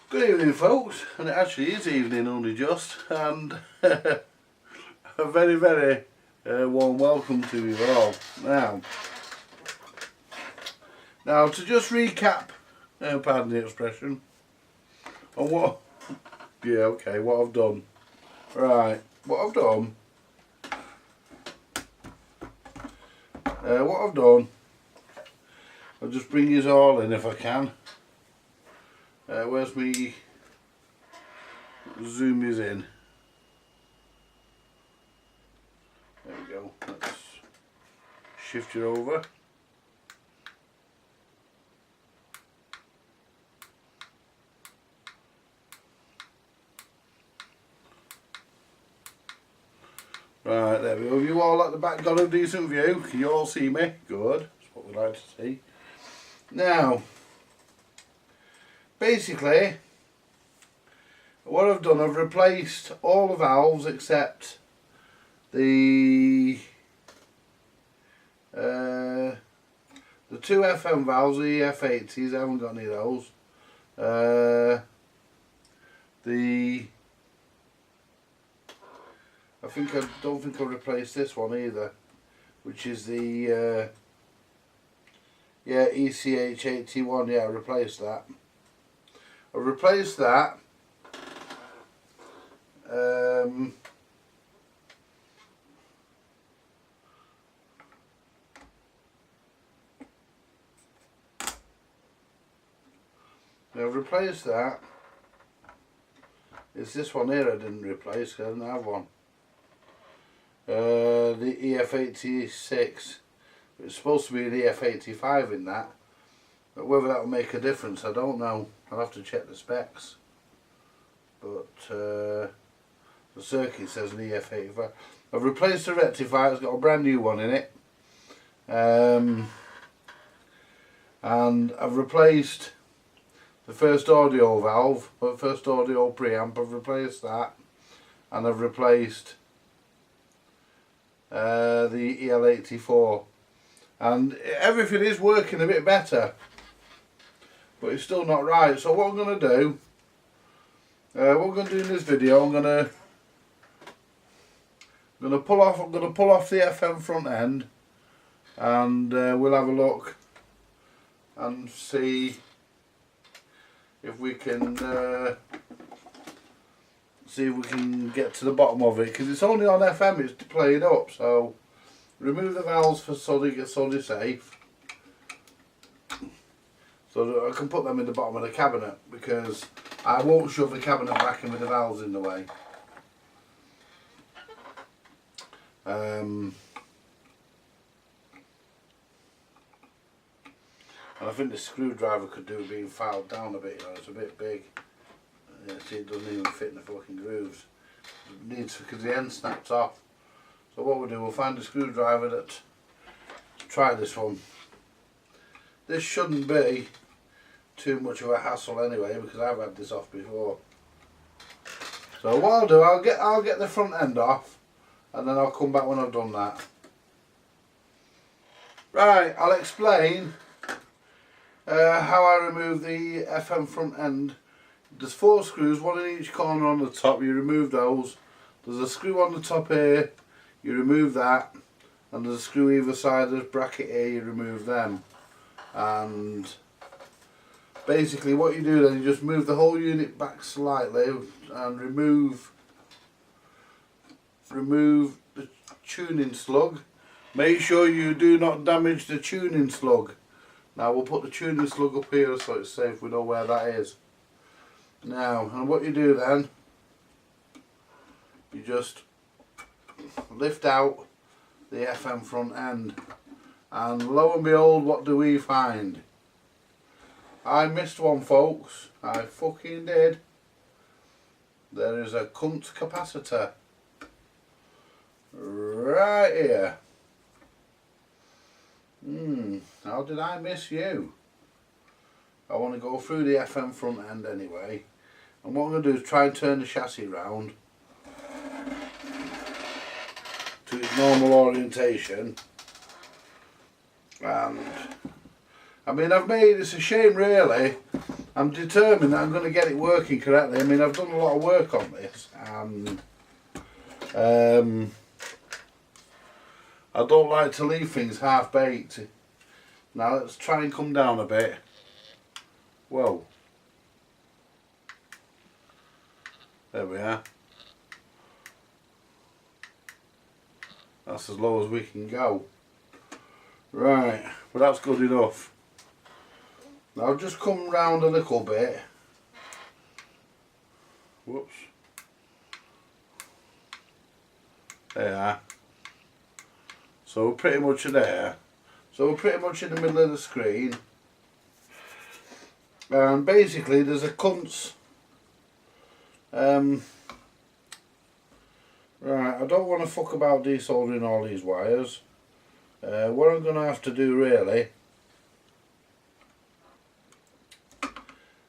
Good evening folks, and it actually is evening only just, and a very warm welcome to you all. Now to just recap, pardon the expression, on what I've done. Right, what I've done, I'll just bring you all in if I can. Where's me zoom is in? There we go. Let's shift it over. Right, there we go. Have you all at the back got a decent view? Can you all see me? Good. That's what we like to see. Now, basically, what I've done, I've replaced all the valves except the two FM valves, the EF80s. I haven't got any of those. I don't think I've replaced this one either, which is the ECH81. Yeah, I replaced that. I've replaced that. I've replaced that. It's this one here I didn't replace because I didn't have one. The EF86. It's supposed to be an EF85 in that, but whether that will make a difference I don't know. I'll have to check the specs, but the circuit says an EF85. I've replaced the rectifier. It's got a brand new one in it, and I've replaced the first audio valve, the first audio preamp. I've replaced that, and I've replaced the EL84, and everything is working a bit better, but it's still not right. So what I'm going to do, in this video, I'm going to pull off the FM front end, and we'll have a look and see if we can get to the bottom of it, because it's only on FM, it's played up. So remove the valves so they get solid safe, so that I can put them in the bottom of the cabinet, because I won't shove the cabinet back in with the valves in the way. And I think the screwdriver could do with being filed down a bit, you know, it's a bit big. See, it doesn't even fit in the fucking grooves. It needs, because the end snaps off. So what we'll do, we'll find a screwdriver to try this one. This shouldn't be too much of a hassle anyway, because I've had this off before. So what I'll do, I'll get the front end off, and then I'll come back when I've done that. Right, I'll explain how I remove the FM front end. There's 4 screws, one in each corner on the top. You remove those. There's a screw on the top here, you remove that, and there's a screw either side of the bracket here, you remove them. And basically what you do then, you just move the whole unit back slightly and remove the tuning slug. Make sure you do not damage the tuning slug. Now we'll put the tuning slug up here so it's safe, we know where that is. Now, and what you do then, you just lift out the FM front end, and lo and behold, what do we find? I missed one, folks. I fucking did. There is a cunt capacitor right here. How did I miss you? I want to go through the FM front end anyway, and what I'm going to do is try and turn the chassis round to its normal orientation. And I mean, it's a shame really, I'm determined that I'm going to get it working correctly. I mean, I've done a lot of work on this, and I don't like to leave things half baked. Now let's try and come down a bit. Whoa. There we are. That's as low as we can go. Right, but that's good enough. Now I'll just come round a little bit. Whoops. There. So we're pretty much there. So we're pretty much in the middle of the screen. And basically there's a cunts. Right, I don't want to fuck about desoldering all these wires. What I'm going to have to do really,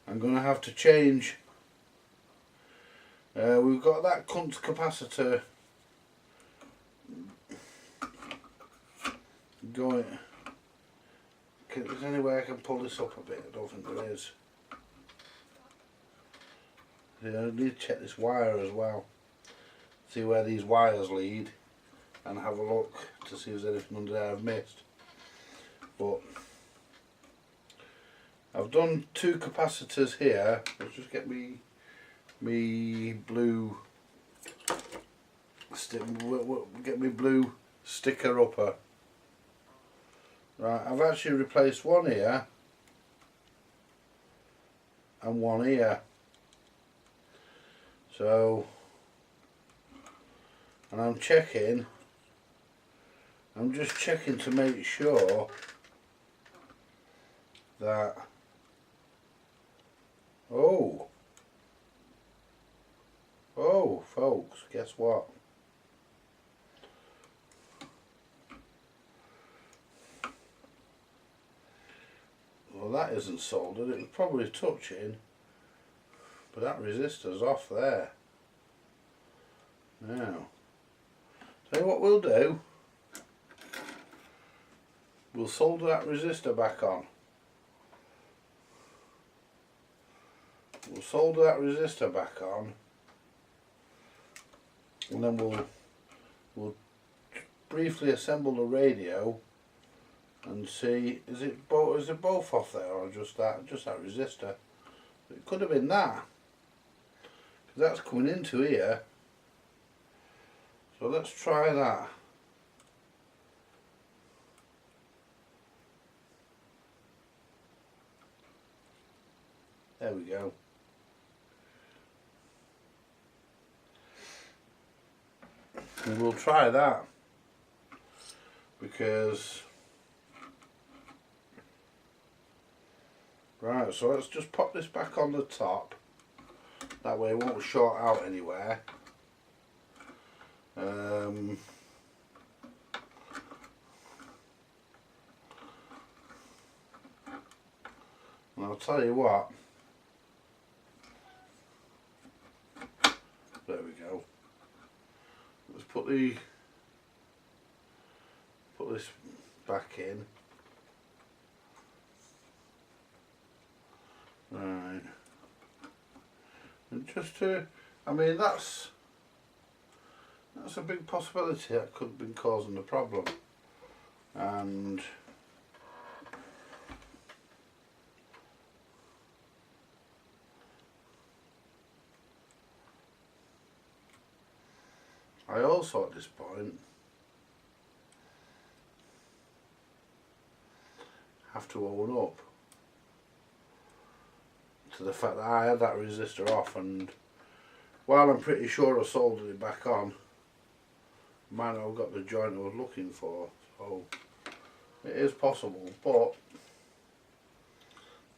I'm going to have to change. We've got that cunt capacitor going. Is there any way I can pull this up a bit? I don't think there is. Yeah, I need to check this wire as well. See where these wires lead and have a look to see if there's anything under there I've missed. But I've done two capacitors here. Let's just get me blue sticker upper. Right, I've actually replaced one here and one here. So, and I'm just checking to make sure that, oh folks, guess what? Well, that isn't soldered. It was probably touching, but that resistor's off there. Now, tell you what we'll do. We'll solder that resistor back on. We'll solder that resistor back on, and then we'll briefly assemble the radio and see, is it both off there, or just that resistor? It could have been that, because that's coming into here. So let's try that. There we go. And we'll try that, because right, so let's just pop this back on the top, that way it won't short out anywhere. And I'll tell you what, there we go. Let's put this back in. Right. And just to, I mean, that's a big possibility that could have been causing the problem. And I also at this point have to own up to the fact that I had that resistor off, and while I'm pretty sure I soldered it back on, I might not have got the joint I was looking for, so it is possible. But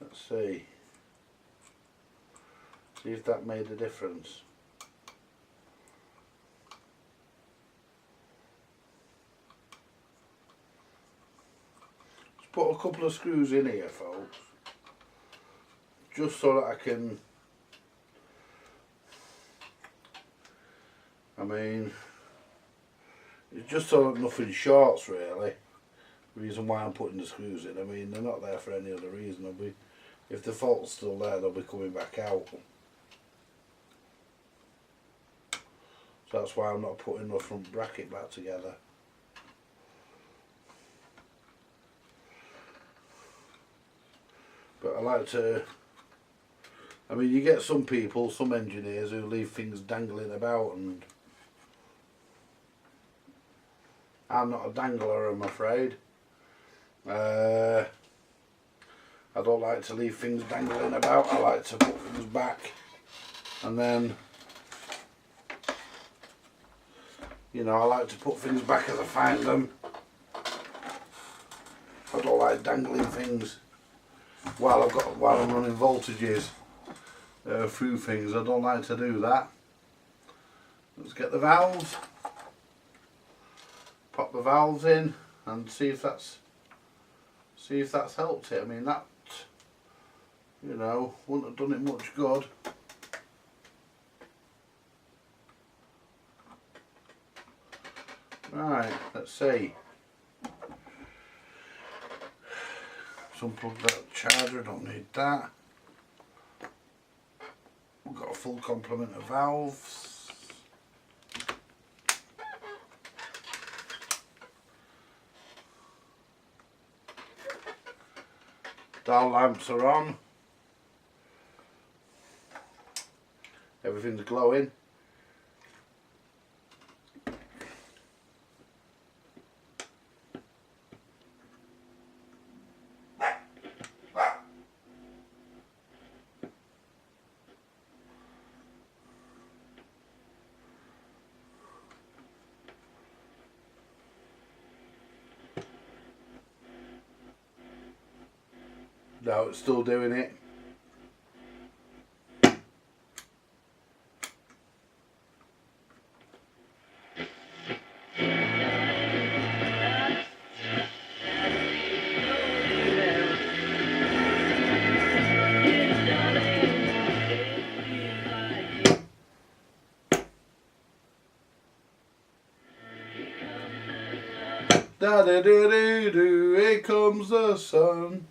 let's see if that made a difference. Let's put a couple of screws in here, folks, just so that I can, I mean, it's just so that nothing shorts really. The reason why I'm putting the screws in, I mean, they're not there for any other reason. If the fault's still there, they'll be coming back out. So that's why I'm not putting the front bracket back together. But I like to, I mean, you get some people, some engineers who leave things dangling about, and I'm not a dangler, I'm afraid. I don't like to leave things dangling about. I like to put things back, and then, you know, I like to put things back as I find them. I don't like dangling things while I'm running voltages through things. I don't like to do that. Let's get the valves, pop the valves in, and see if that's helped it. I mean, that, you know, wouldn't have done it much good. Right, let's see. Unplug that charger, don't need that. We've got a full complement of valves. Dial lamps are on. Everything's glowing. No, it's still doing it. Da da da da do, here comes the sun.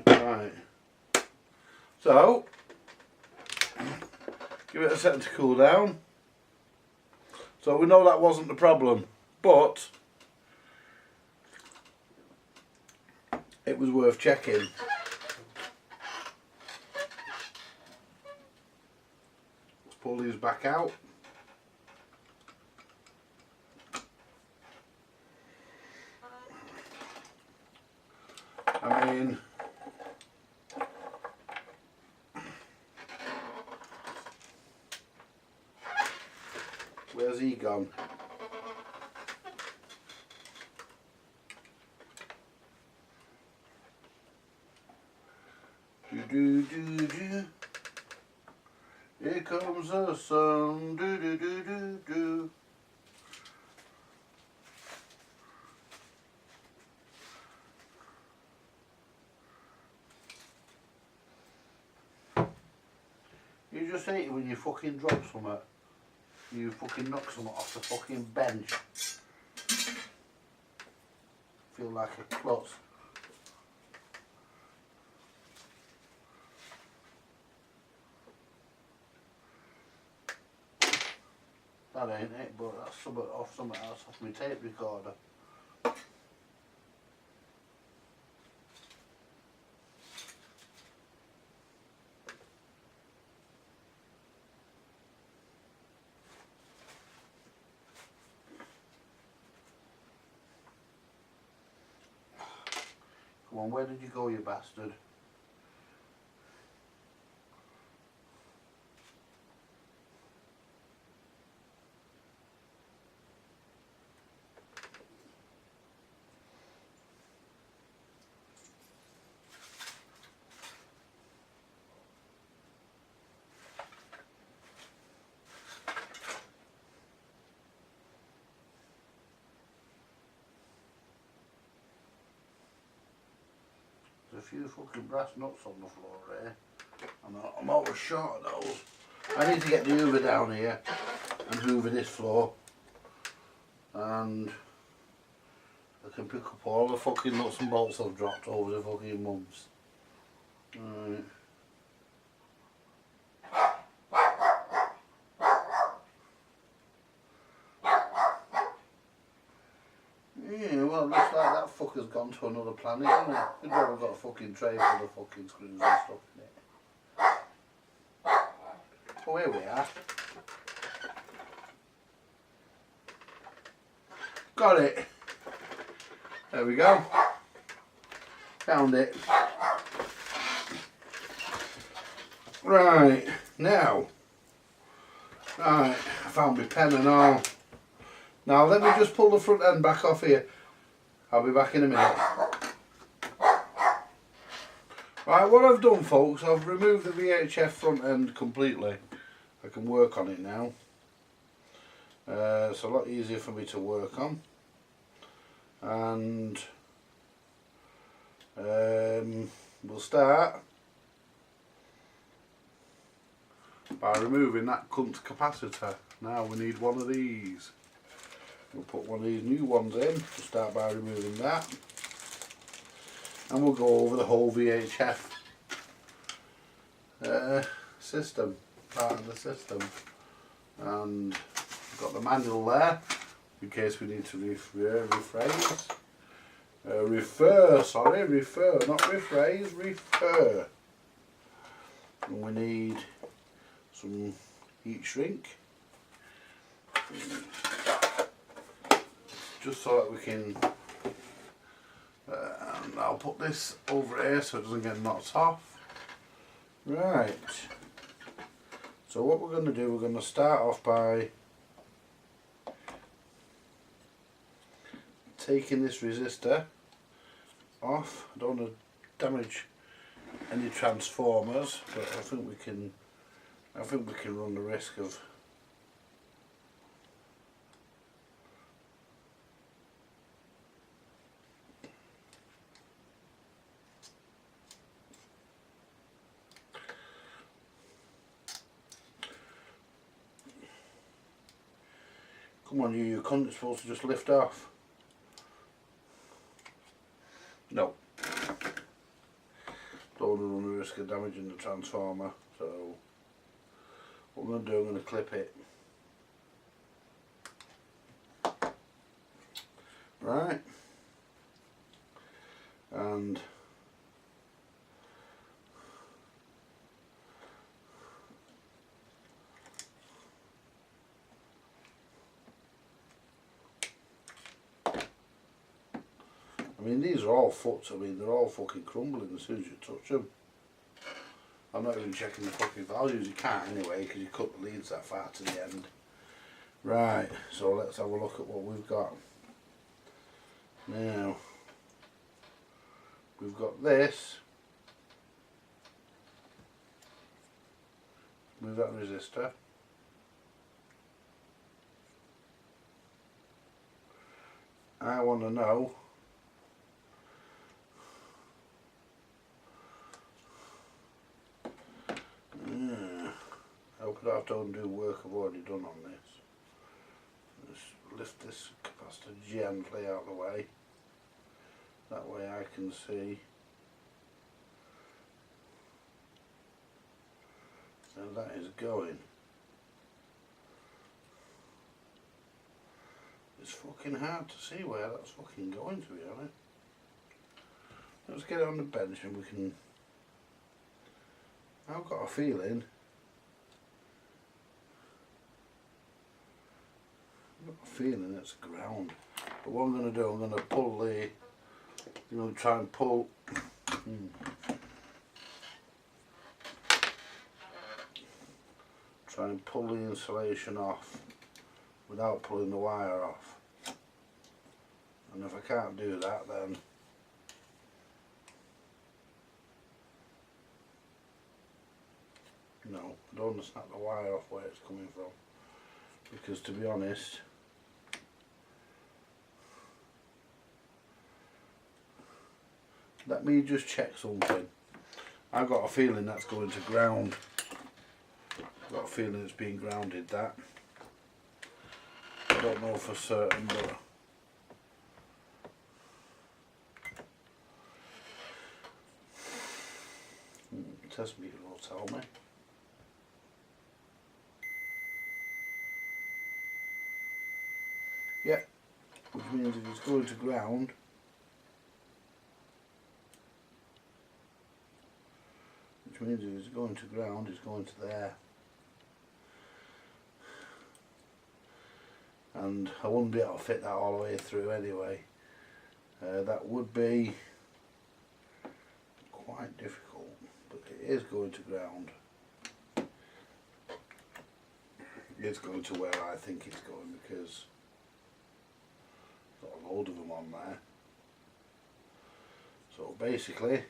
Right. So, give it a second to cool down. So we know that wasn't the problem, but it was worth checking. Let's pull these back out. I mean, where's he gone? Do do do do. Here comes the sun. Do do do do do. You just hate it when you fucking drop something. You fucking knock something off the fucking bench. Feel like a klutz. That ain't it, but that's something else off my tape recorder. Come on, where did you go, you bastard? few fucking brass nuts on the floor here. I'm always short of those. I need to get the hoover down here and hoover this floor. And I can pick up all the fucking nuts and bolts I've dropped over the fucking months. Right. Yeah, well, it looks like that fucker's gone to another planet, hasn't it? We've never got a fucking tray full of fucking screws and stuff in it. Oh, here we are. Got it. There we go. Found it. Right, now. Right, I found my pen and all. Now let me just pull the front end back off here. I'll be back in a minute. Right, what I've done, folks, I've removed the VHF front end completely. I can work on it now. It's a lot easier for me to work on. And we'll start by removing that cunt capacitor. Now we need one of these. We'll put one of these new ones in. We'll start by removing that. And we'll go over the whole VHF system, part of the system. And we've got the manual there, in case we need to refer, not rephrase, refer. And we need some heat shrink. Just so that we can, and I'll put this over here so it doesn't get knocked off. Right, so what we're going to do, we're going to start off by taking this resistor off. I don't want to damage any transformers, but I think we can run the risk of come on, you cunt, it's supposed to just lift off. No. Don't want to run the risk of damaging the transformer, so what I'm going to do, I'm going to clip it. Right. And I mean, these are all foots. I mean, they're all fucking crumbling as soon as you touch them. I'm not even checking the fucking values. You can't anyway, because you cut the leads that far to the end. Right, so let's have a look at what we've got. Now, we've got this. Move that resistor. I want to know how could I have to undo work I've already done on this. Just lift this capacitor gently out of the way. That way I can see. And that is going. It's fucking hard to see where that's fucking going, to be honest. Let's get it on the bench and we can. I've got a feeling. It's ground. But what I'm going to do, I'm going to pull the, try and pull. Try and pull the insulation off without pulling the wire off. And if I can't do that, then no, I don't want to snap the wire off where it's coming from, because to be honest, let me just check something. I've got a feeling that's going to ground. I've got a feeling it's being grounded, that. I don't know for certain, but test meter will tell me. Yeah, which means if it's going to ground, it's going to there. And I wouldn't be able to fit that all the way through anyway. That would be quite difficult, but it is going to ground. It's going to where I think it's going, because there's got a load of them on there. So basically,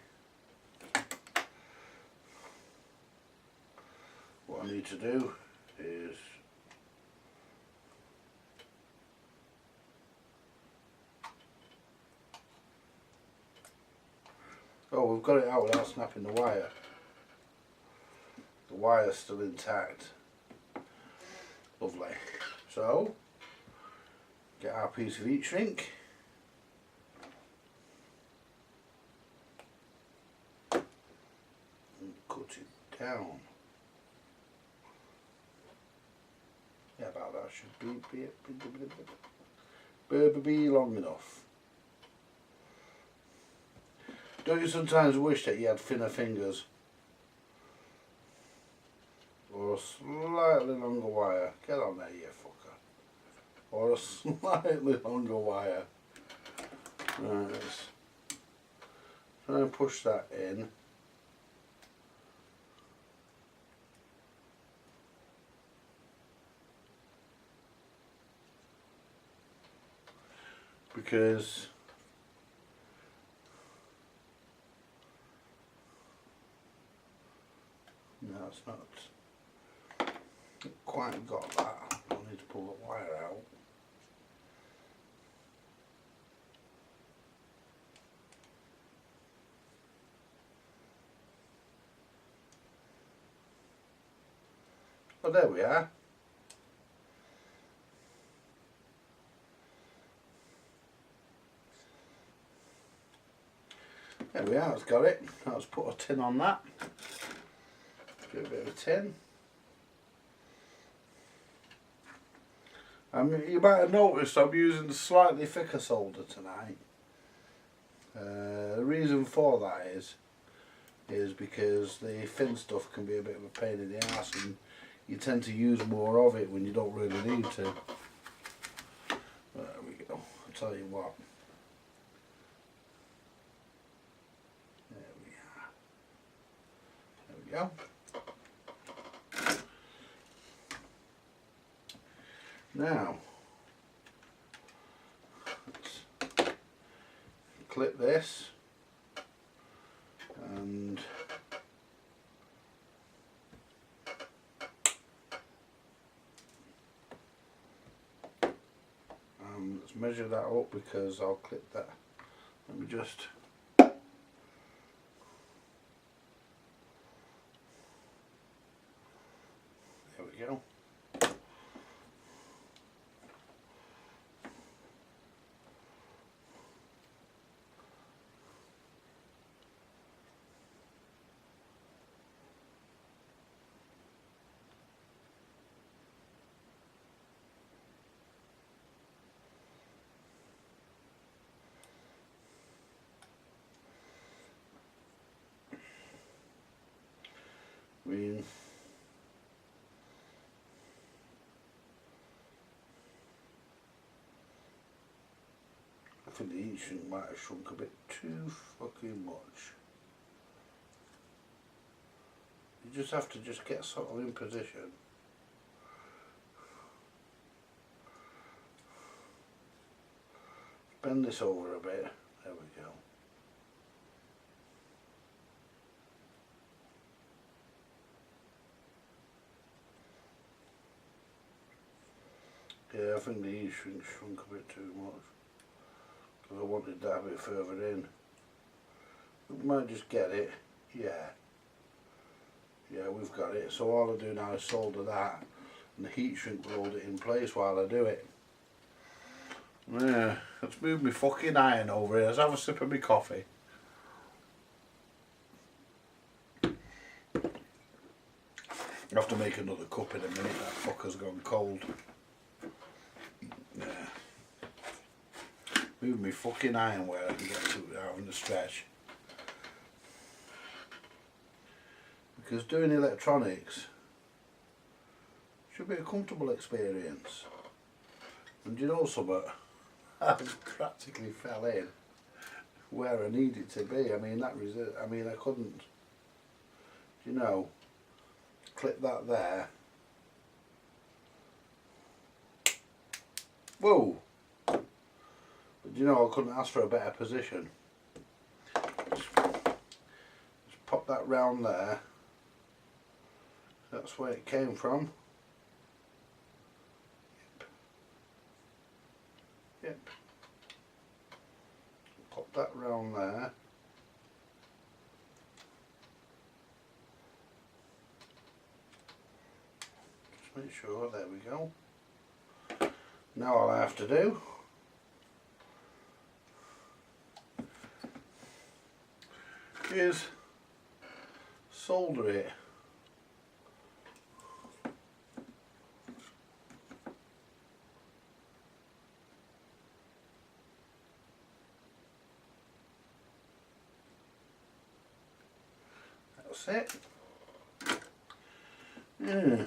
what I need to do is we've got it out without snapping the wire. The wire's still intact. Lovely. So, get our piece of heat shrink. And cut it down. Yeah, about that should be long enough. Don't you sometimes wish that you had thinner fingers? Or a slightly longer wire? Get on there, you fucker. Or a slightly longer wire. Right, let's try and push that in. Because no, it's not quite got that. I need to pull the wire out. Oh, there we are. There we are, it's got it. Let's put a tin on that. Do a bit of a tin. You might have noticed I'm using slightly thicker solder tonight. The reason for that is because the thin stuff can be a bit of a pain in the ass, and you tend to use more of it when you don't really need to. There we go. I'll tell you what. There we go. Now, let's clip this and let's measure that up, because I'll clip that. Let me just there we go. I think the heat shrink might have shrunk a bit too fucking much. You just have to get sort of in position. Bend this over a bit. There we go. Yeah, I think the heat shrunk a bit too much, because I wanted that a bit further in. We might just get it. Yeah. Yeah, we've got it. So all I do now is solder that, and the heat shrink will hold it in place while I do it. Yeah, let's move my fucking iron over here. Let's have a sip of my coffee. I have to make another cup in a minute. That fucker's gone cold. Yeah. Move my fucking iron where I can get to it without having to stretch. Because doing electronics should be a comfortable experience. And you know something? I practically fell in where I needed to be. I mean I couldn't, you know, clip that there. Whoa! But you know, I couldn't ask for a better position. Just pop that round there. That's where it came from. Yep. Pop that round there. Just make sure, there we go. Now all I have to do is solder it. That's it. Yeah.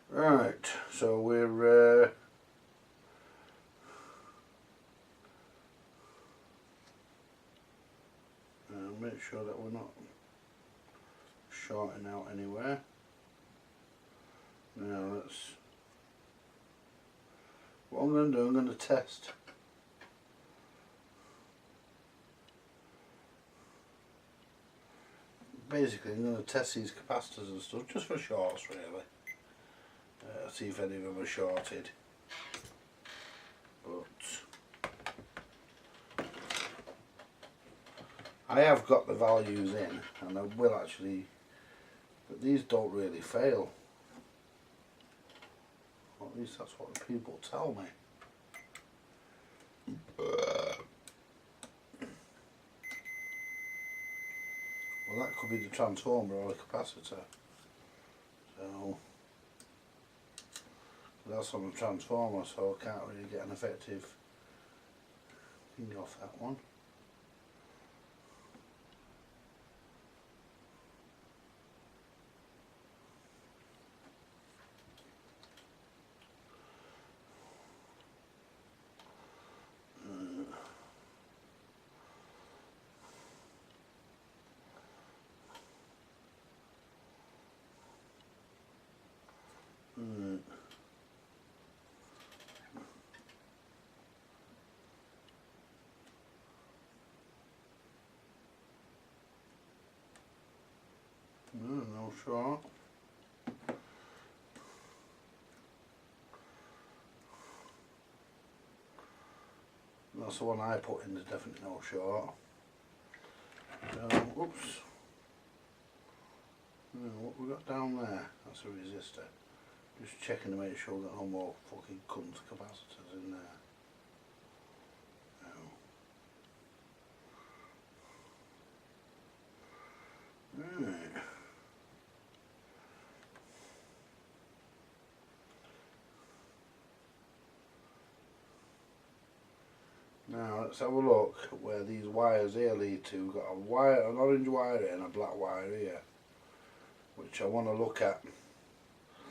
Right, so we're make sure that we're not shorting out anywhere. Now let's, what I'm going to do, I'm going to test. Basically I'm going to test these capacitors and stuff just for shorts really. See if any of them are shorted. But I have got the values in, and I will actually, but these don't really fail. Or at least that's what the people tell me. Well, that could be the transformer or the capacitor. So that's on the transformer, so I can't really get an effective thing off that one. No short. That's the one I put in, there's definitely no short. Oops. What we got down there? That's a resistor. Just checking to make sure that no more fucking cunt capacitors in there. Right. Now let's have a look where these wires here lead to. We've got a wire, an orange wire here and a black wire here, which I want to look at.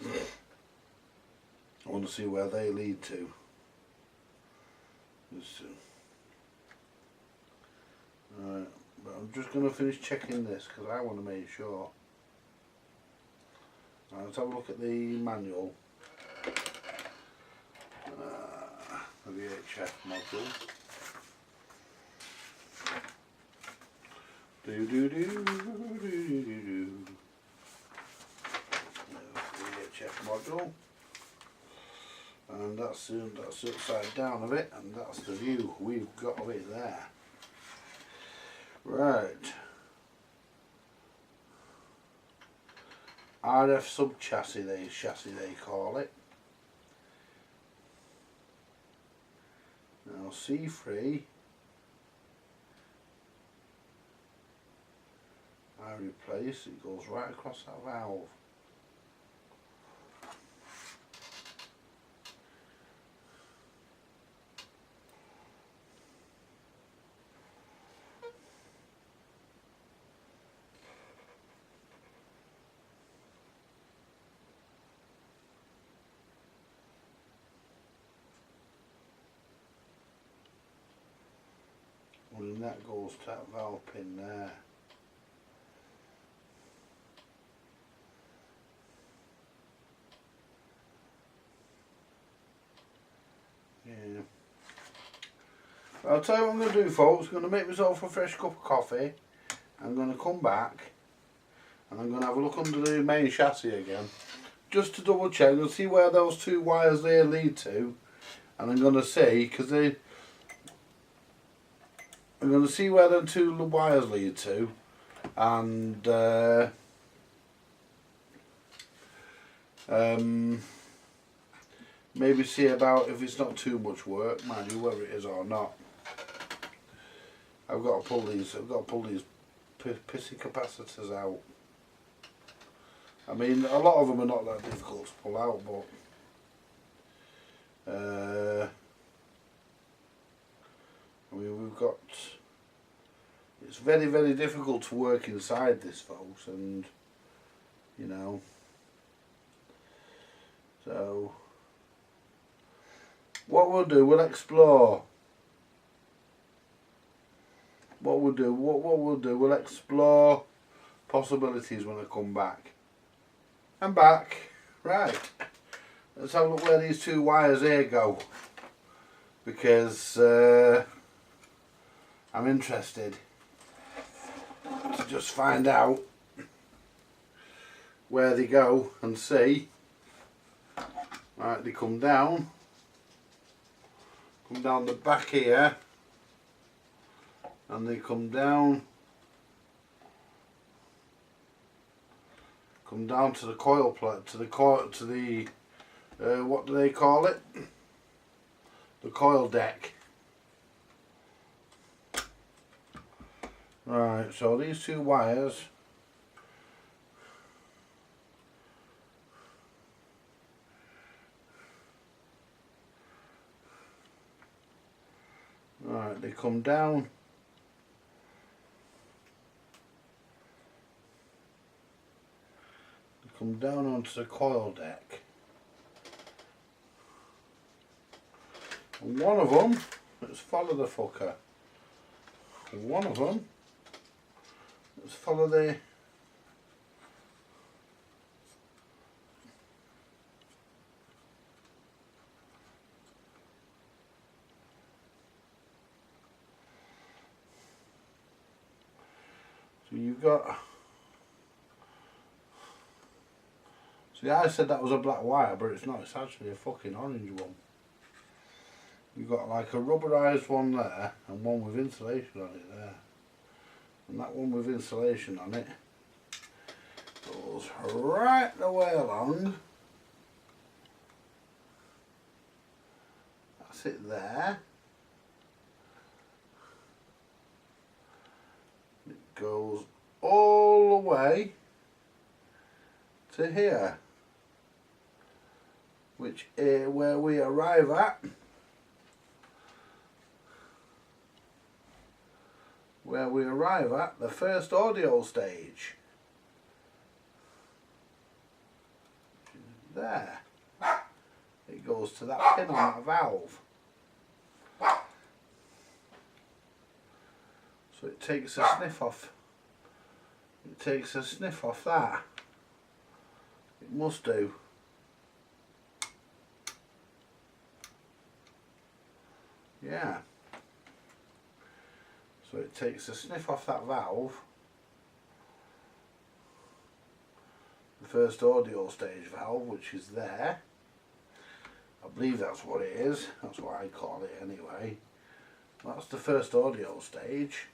I want to see where they lead to. Right, but I'm just going to finish checking this because I want to make sure. Right, let's have a look at the manual. The VHF module. VHF module. And that's the upside down of it, and that's the view we've got of it there. Right. RF sub chassis they call it. Now C3, I replace, it goes right across that valve. And that goes to that valve pin there. Yeah. I'll tell you what I'm going to do, folks. I'm going to make myself a fresh cup of coffee. I'm going to come back and I'm going to have a look under the main chassis again, just to double check and see where those two wires there lead to. And I'm going to see, because I'm going to see where them two wires lead to, and maybe see about if it's not too much work, mind you, whether it is or not. I've got to pull these pissy capacitors out. I mean, a lot of them are not that difficult to pull out, but I mean, we've got, it's very, very difficult to work inside this, folks, and you know, so what we'll do, we'll explore. What we'll do, we'll explore possibilities when I come back. I'm back. Right. Let's have a look where these two wires here go, because I'm interested to just find out where they go and see. Right, they come down the back here, and they come down to the coil plate, to the what do they call it? The coil deck. Right, so these two wires they come down onto the coil deck. And one of them, let's follow the fucker. And one of them, let's follow the so you've got, see, I said that was a black wire, but it's not, it's actually a fucking orange one. You've got like a rubberized one there and one with insulation on it there. And that one with insulation on it goes right the way along. That's it there. It goes all the way to here, which is where we arrive at. The first audio stage. There. It goes to that pin on that valve. So it takes a sniff off. It takes a sniff off that. It must do. Yeah. So it takes a sniff off that valve, the first audio stage valve, which is there, I believe that's what it is. That's what I call it anyway. That's the first audio stage.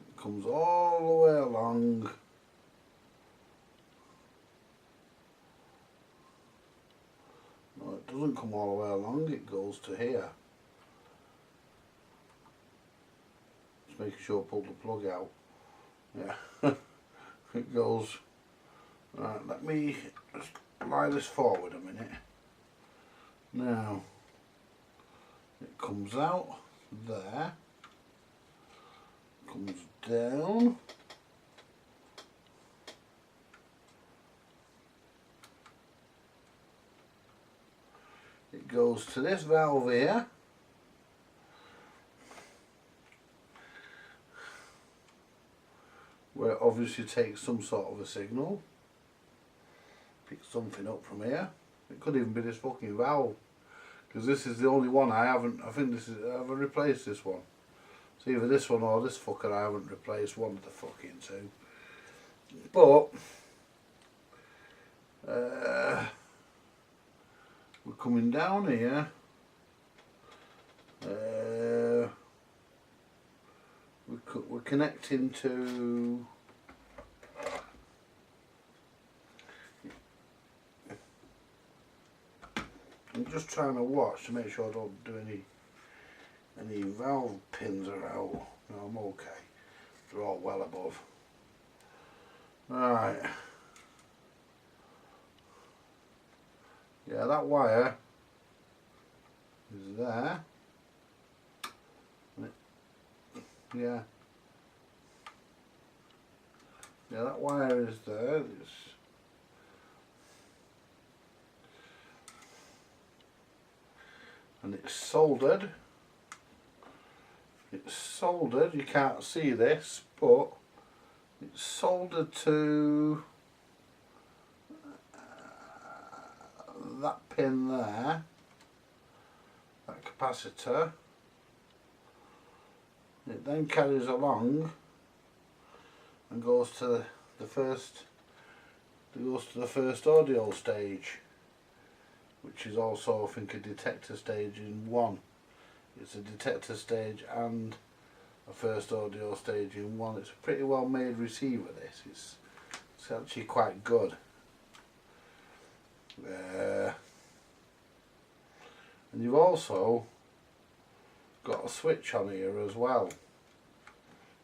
It comes all the way along. No, it doesn't come all the way along, it goes to here. Just making sure I pull the plug out. Yeah, it goes. Right, let me just lie this forward a minute. Now, it comes out there, comes down, it goes to this valve here, where it obviously takes some sort of a signal, picks something up from here. It could even be this fucking valve, because this is the only one I haven't, I think this is, I haven't replaced this one. It's either this one or this fucker I haven't replaced, one of the fucking two. But, we're coming down here, we're connecting to, I'm just trying to watch to make sure I don't do any valve pins are out. No, I'm okay. They're all well above. Right. Yeah, that wire is there. Yeah. Yeah, that wire is there. And it's soldered. It's soldered, you can't see this, but it's soldered to that pin there, that capacitor. It then carries along and goes to the first audio stage, which is also, I think, a detector stage in one. It's a detector stage and a first audio stage in one. It's a pretty well made receiver, this. It's actually quite good. And you've also got a switch on here as well.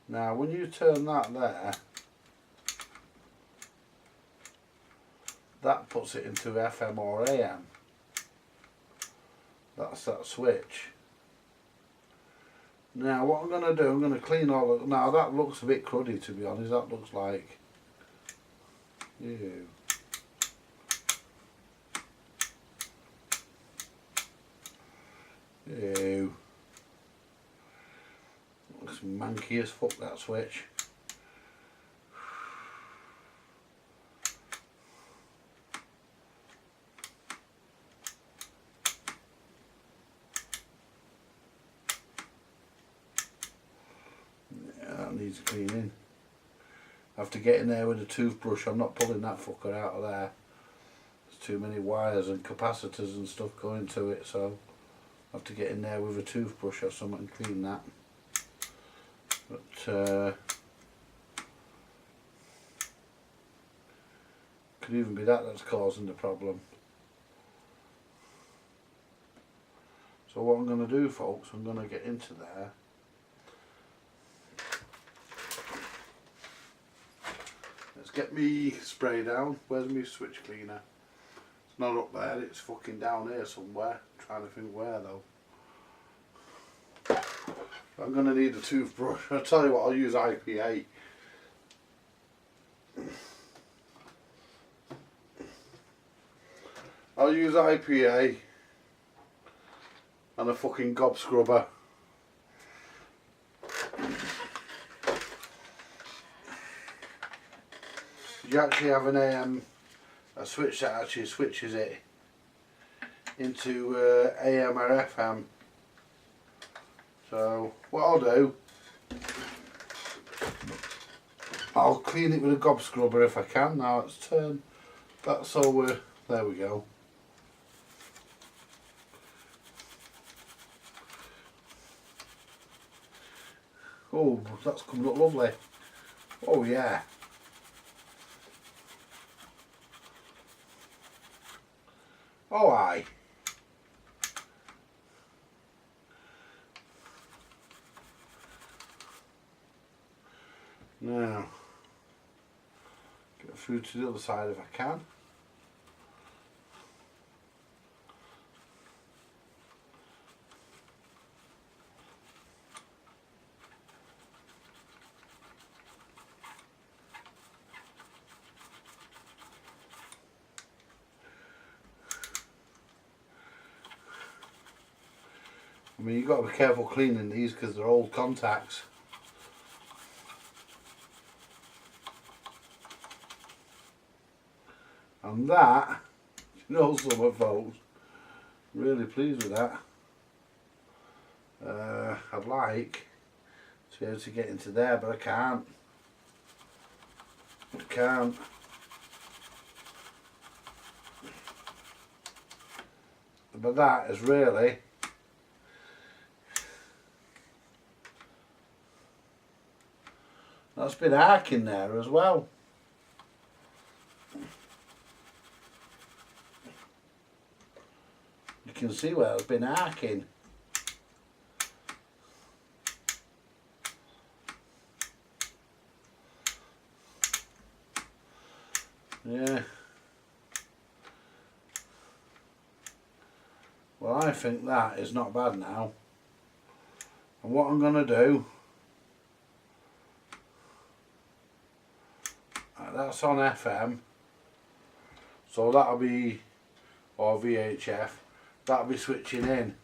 Now when you turn that there, that puts it into FM or AM. That's that switch. Now what I'm going to do, I'm going to clean all of, now that looks a bit cruddy, to be honest. That looks like, ew. Ew. Looks manky as fuck, that switch. Needs cleaning. I have to get in there with a toothbrush. I'm not pulling that fucker out of there. There's too many wires and capacitors and stuff going to it, so I have to get in there with a toothbrush or something and clean that. But could even be that's causing the problem. So what I'm going to do, folks, I'm going to get into there. Get me spray down. Where's my switch cleaner? It's not up there, it's fucking down here somewhere. I'm trying to think where though. I'm gonna need a toothbrush. I'll tell you what, I'll use IPA. I'll use IPA and a fucking gob scrubber. You actually have an AM, a switch that actually switches it into AM or FM. So what I'll do, I'll clean it with a gob scrubber if I can. Now let's turn that so we're, there we go. Oh, that's coming up lovely. Oh yeah. Oh aye. Now, get through to the other side if I can. I mean, you've got to be careful cleaning these because they're old contacts. And that, you know, some folks, really pleased with that. I'd like to be able to get into there, but I can't. I can't. But that is really that's been arcing there as well. You can see where it's been arcing. Yeah. Well, I think that is not bad now. And what I'm going to do, that's on FM, so that'll be, or VHF, that'll be switching in.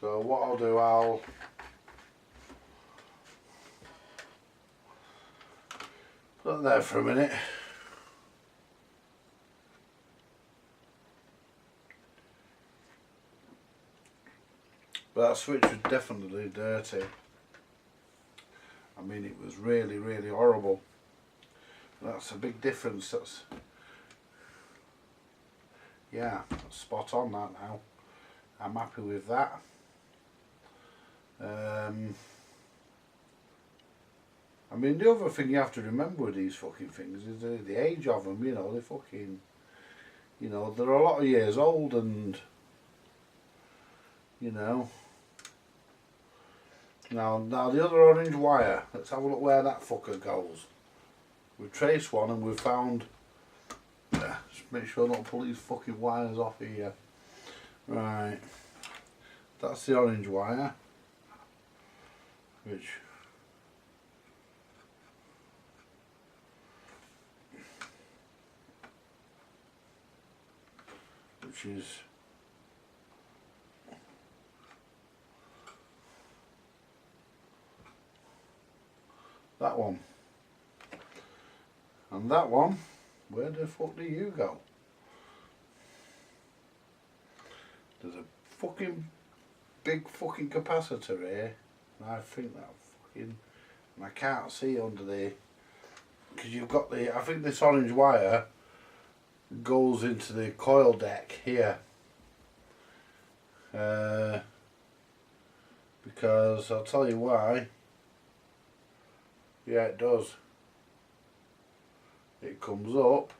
So what I'll do, I'll put it there for a minute. But that switch was definitely dirty. I mean, it was really, really horrible. That's a big difference. That's, yeah, that's spot on that now. I'm happy with that. I mean, the other thing you have to remember with these fucking things is the age of them. You know, they're fucking, you know, they're a lot of years old, and you know. Now the other orange wire, let's have a look where that fucker goes. We've traced one and we've found, just make sure not to pull these fucking wires off here. Right, that's the orange wire, which is that one. And that one, where the fuck do you go? There's a fucking big fucking capacitor here. And I think that fucking, and I can't see under there. Because you've got the, I think this orange wire goes into the coil deck here. Because I'll tell you why. Yeah, it does. It comes up,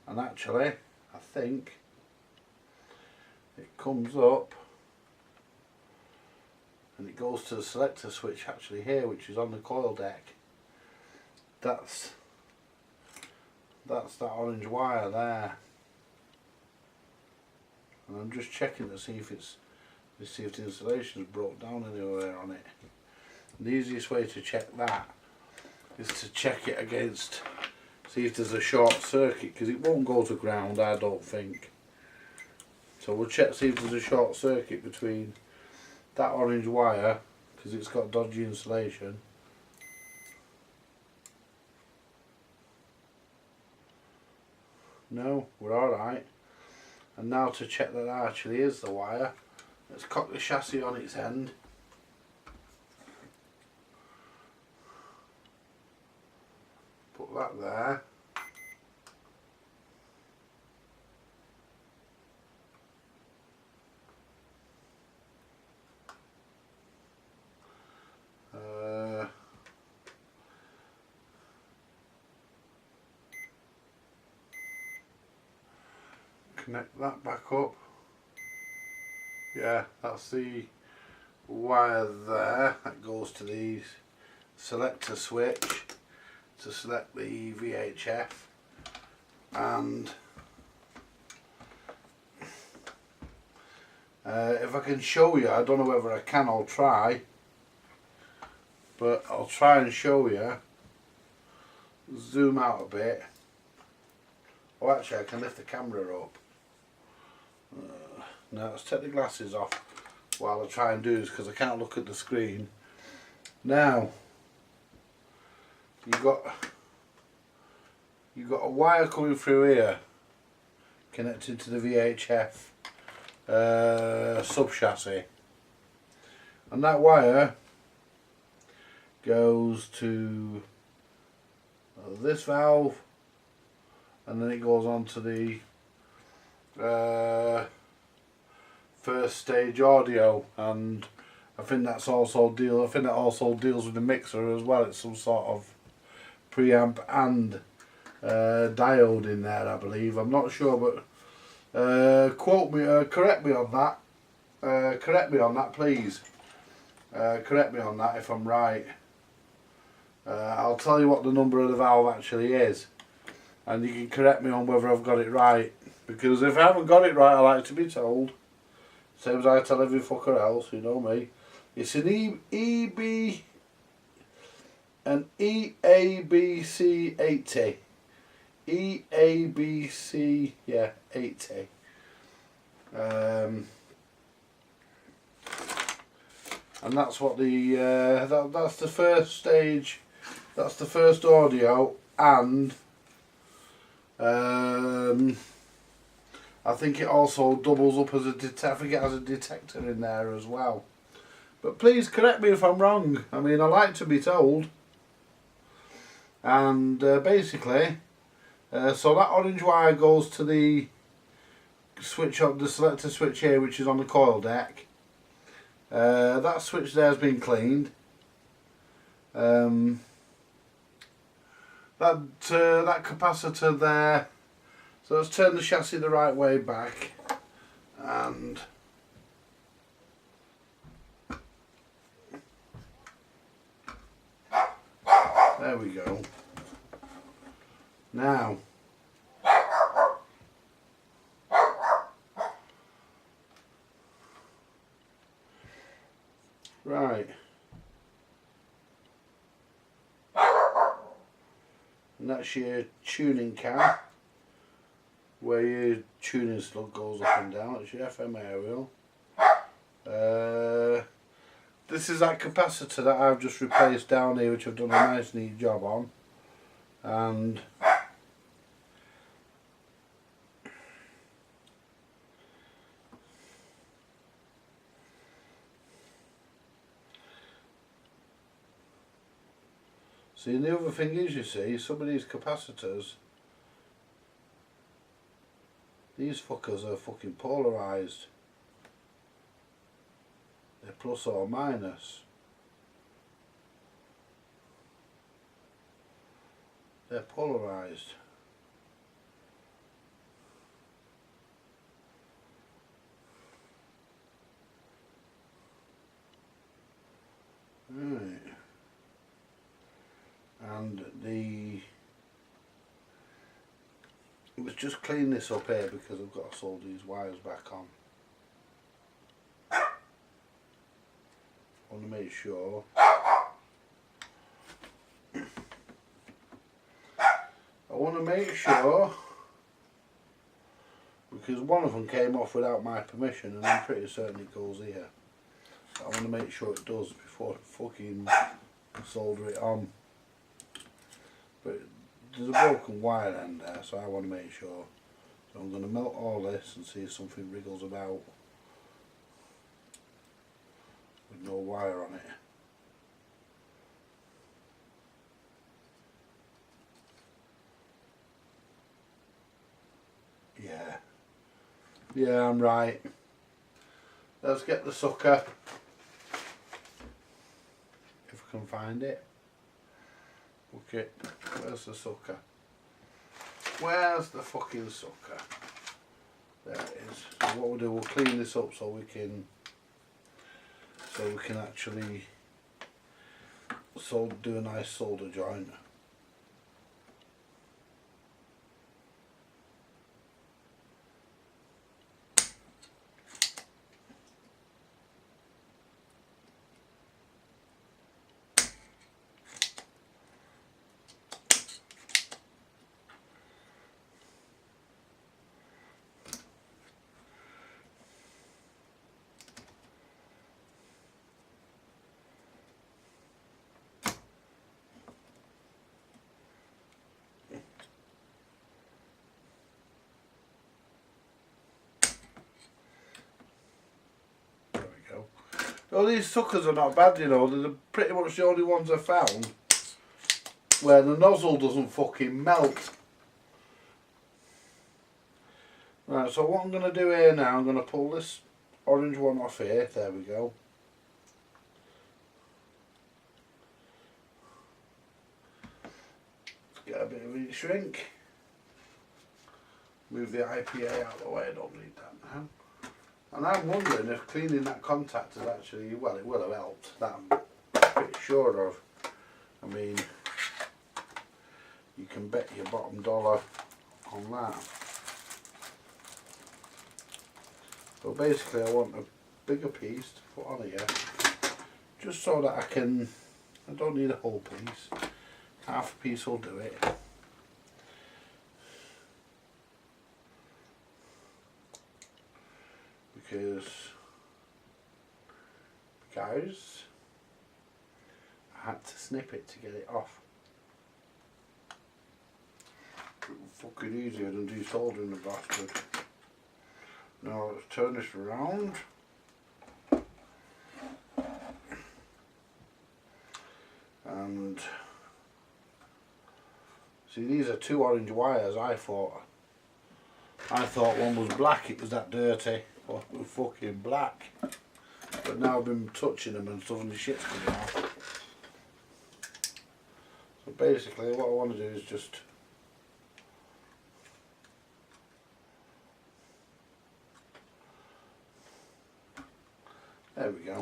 and actually, I think it comes up and it goes to the selector switch actually here, which is on the coil deck. That's that orange wire there. And I'm just checking to see if the insulation's broke down anywhere on it. The easiest way to check that is to check it against, see if there's a short circuit, because it won't go to ground, I don't think. So we'll check, see if there's a short circuit between that orange wire, because it's got dodgy insulation. No, we're alright. And now to check that actually is the wire, let's cock the chassis on its end. Put that there. Connect that back up. Yeah, that's the wire there. That goes to the selector switch to select the VHF. And if I can show you, I don't know whether I can, I'll try. But I'll try and show you. Zoom out a bit. Oh, actually I can lift the camera up. Now let's take the glasses off while I try and do this, because I can't look at the screen. Now you've got a wire coming through here connected to the VHF sub chassis, and that wire goes to this valve, and then it goes on to the first stage audio, and I think that also deals with the mixer as well. It's some sort of preamp and diode in there, I believe. I'm not sure, but correct me on that. Correct me on that, please. Correct me on that if I'm right. I'll tell you what the number of the valve actually is, and you can correct me on whether I've got it right, because if I haven't got it right, I like to be told. Same as I tell every fucker else, you know me. It's an EABC 80. EABC, yeah, 80. And that's what the that's the first stage. That's the first audio, and I think it also doubles up as a detector. I think it has a detector in there as well. But please correct me if I'm wrong. I mean, I like to be told. And basically, so that orange wire goes to the switch on the selector switch here, which is on the coil deck. That switch there has been cleaned. That capacitor there. So let's turn the chassis the right way back, and there we go. Now right, and that's your tuning cam, where your tuning slug goes up and down. It's your FM aerial. This is that capacitor that I've just replaced down here, which I've done a nice neat job on. And see, and the other thing is, you see, some of these capacitors, these fuckers are fucking polarised. They're plus or minus. They're polarised. Right. And let's just clean this up here, because I've got to solder these wires back on. I want to make sure. Because one of them came off without my permission, and I'm pretty certain it goes here. So I want to make sure it does before I fucking solder it on. But there's a broken wire end there, so I want to make sure. So I'm going to melt all this and see if something wriggles about with no wire on it. Yeah, I'm right. Let's get the sucker, if I can find it. Okay, where's the sucker? Where's the fucking sucker? There it is. So what we'll do, we'll clean this up so we can actually do a nice solder joint. Oh, these suckers are not bad, you know. They're pretty much the only ones I've found where the nozzle doesn't fucking melt. Right, so what I'm going to do here now, I'm going to pull this orange one off here. There we go. Let's get a bit of heat shrink. Move the IPA out of the way, I don't need that now. And I'm wondering if cleaning that contact is actually, well, it will have helped. That I'm pretty sure of. I mean, you can bet your bottom dollar on that. So basically I want a bigger piece to put on here, just so that I don't need a whole piece. Half a piece will do it. Because I had to snip it to get it off. Fucking easier than desoldering the bastard. Now let's turn this around. And see, these are two orange wires. I thought one was black, it was that dirty. Oh, it was fucking black. But now I've been touching them and stuff and the shit's coming off. So basically what I want to do is just there we go.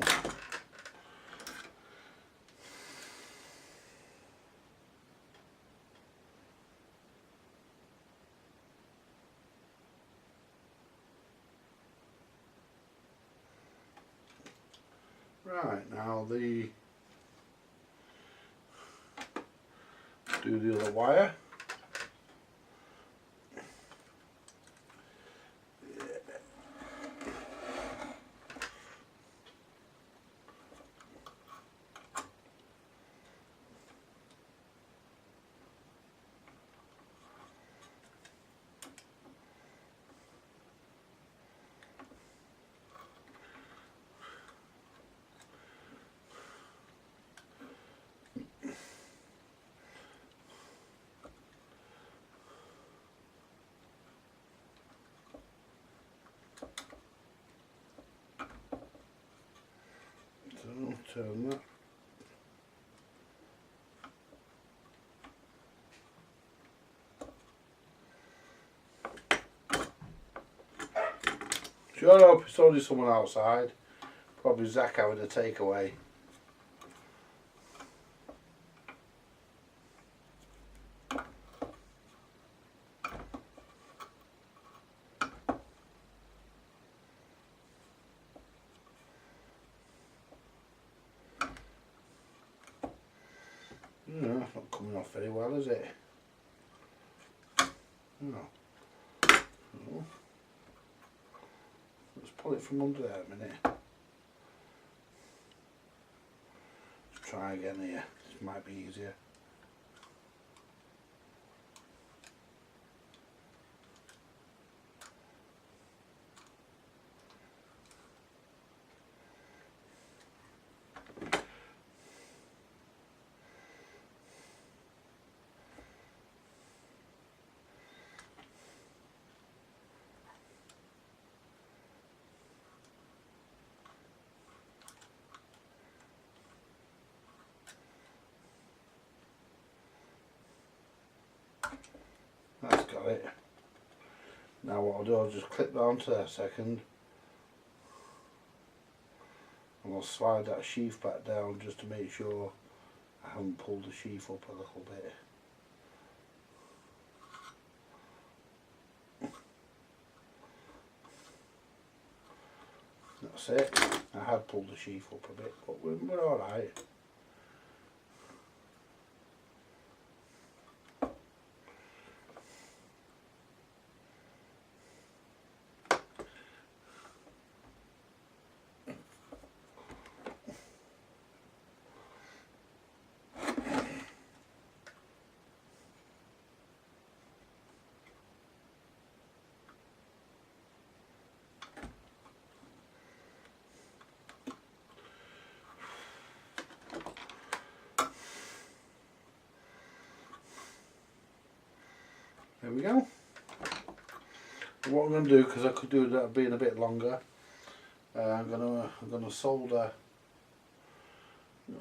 Right, now do the other wire. Turn that. Shut up, it's only someone outside. Probably Zach having a takeaway. No, it's not coming off very well, is it? No. No. Let's pull it from under there a minute. Let's try again here. This might be easier. what I'll do, I'll just clip that onto there a second, and I'll slide that sheath back down just to make sure I haven't pulled the sheath up a little bit. That's it. I had pulled the sheath up a bit, but we're alright. There we go. What I'm going to do, because I could do that being a bit longer, I'm gonna solder.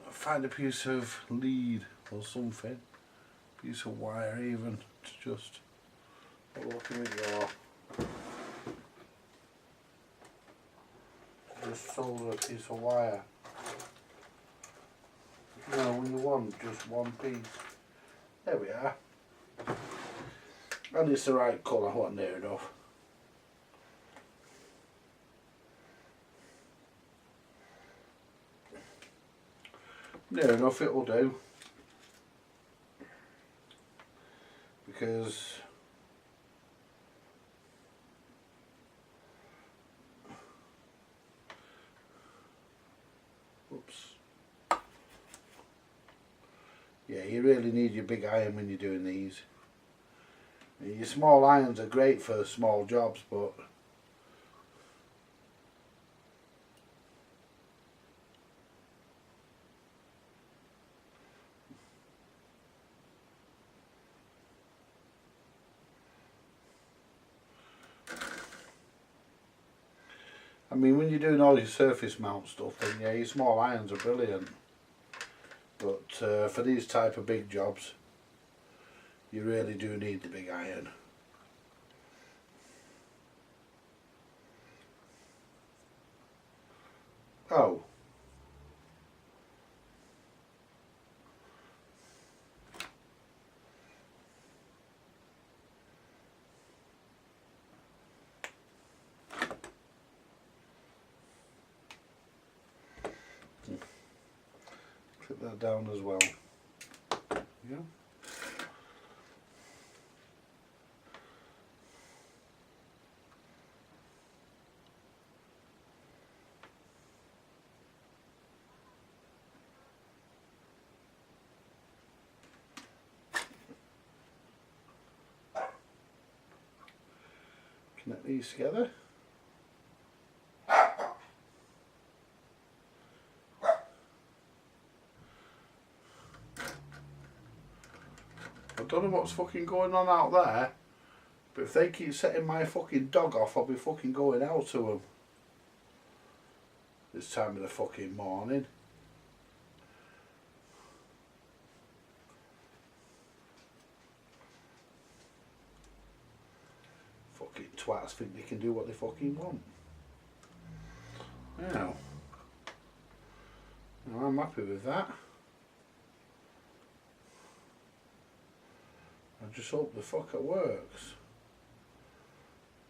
Find a piece of lead or something, piece of wire even, to just look in it or just solder a piece of wire. You know, when you want just one piece. There we are. And it's the right colour, what, near enough. Near enough it'll do. Because yeah, you really need your big iron when you're doing these. Your small irons are great for small jobs, but I mean, when you're doing all your surface mount stuff, then yeah, your small irons are brilliant. But for these type of big jobs, you really do need the big iron. Oh. Clip that down as well. Yeah. Connect these together. I don't know what's fucking going on out there, but if they keep setting my fucking dog off, I'll be fucking going out to them this time of the fucking morning. Fucking twats think they can do what they fucking want. Now, I'm happy with that. I just hope the fucker works.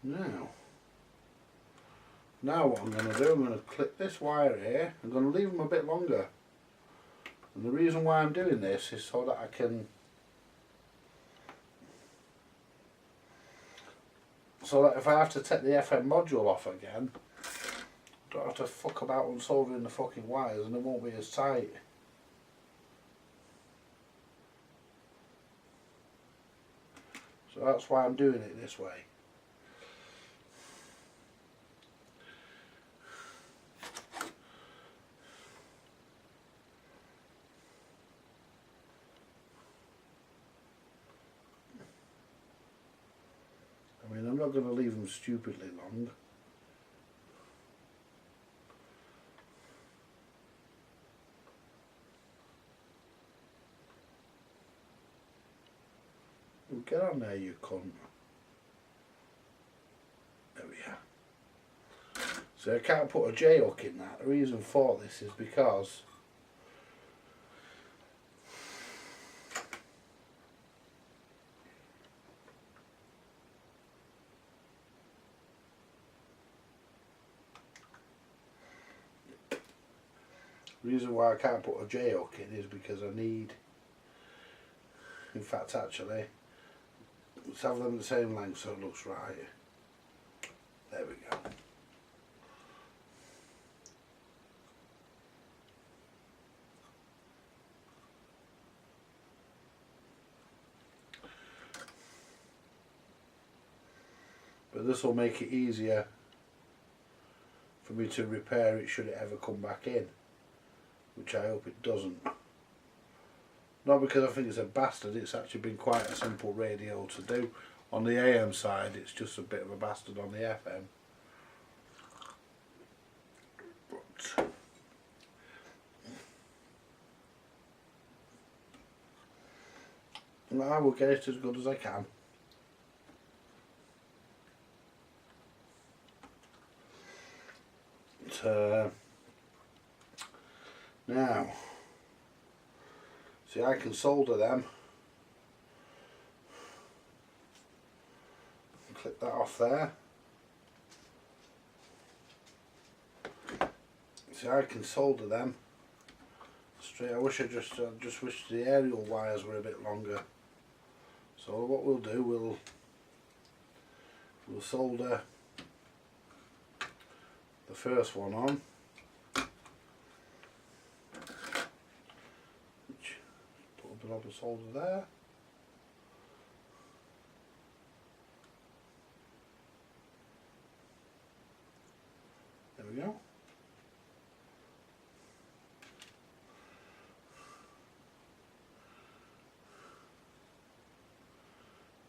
Now what I'm going to do, I'm going to clip this wire here. I'm going to leave them a bit longer. And the reason why I'm doing this is so that I can, so that if I have to take the FM module off again, I don't have to fuck about unsoldering the fucking wires and it won't be as tight. So that's why I'm doing it this way. I mean, I'm not going to leave them stupidly long. Get on there, you cunt. So I can't put a J hook in that. The reason for this is because the reason why I can't put a J hook in is because I need, in fact actually, let's have them the same length so it looks right. There we go. But this will make it easier for me to repair it should it ever come back in, which I hope it doesn't. Not because I think it's a bastard, it's actually been quite a simple radio to do. On the AM side it's just a bit of a bastard on the FM. But I will get it as good as I can. Now, see, I can solder them. Clip that off there. See, I can solder them straight. I just wish the aerial wires were a bit longer. So what we'll do, we'll solder the first one on, which put a bit of the solder there. There we go.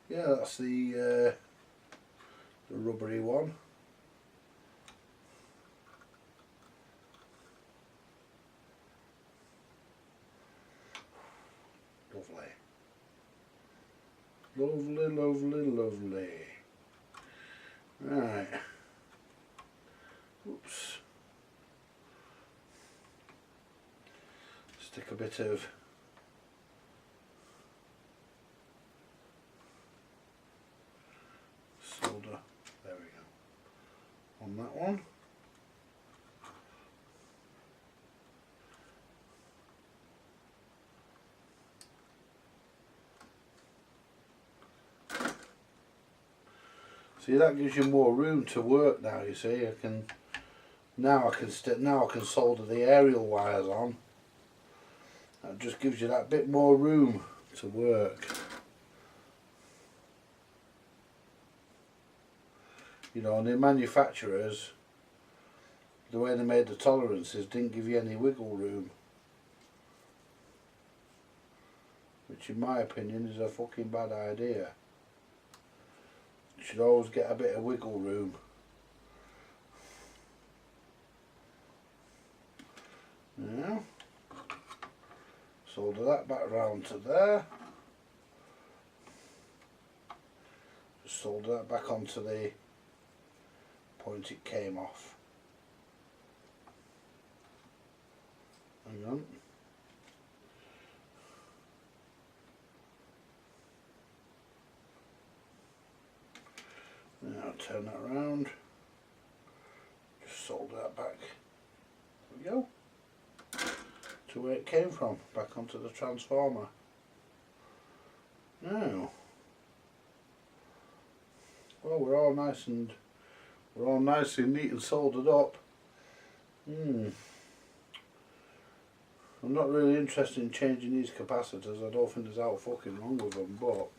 Yeah, that's the rubbery one. Lovely, lovely, lovely. Right. Oops. Stick a bit of solder, there we go, on that one. See, that gives you more room to work now. You see, I can solder the aerial wires on. That just gives you that bit more room to work. You know, and the manufacturers, the way they made the tolerances, didn't give you any wiggle room, which in my opinion is a fucking bad idea. You should always get a bit of wiggle room. Now, solder that back round to there. Just solder that back onto the point it came off. Hang on. Now turn that around, just solder that back, there we go, to where it came from, back onto the transformer. Now, well, we're all nicely neat and soldered up. I'm not really interested in changing these capacitors. I don't think there's out fucking wrong with them, but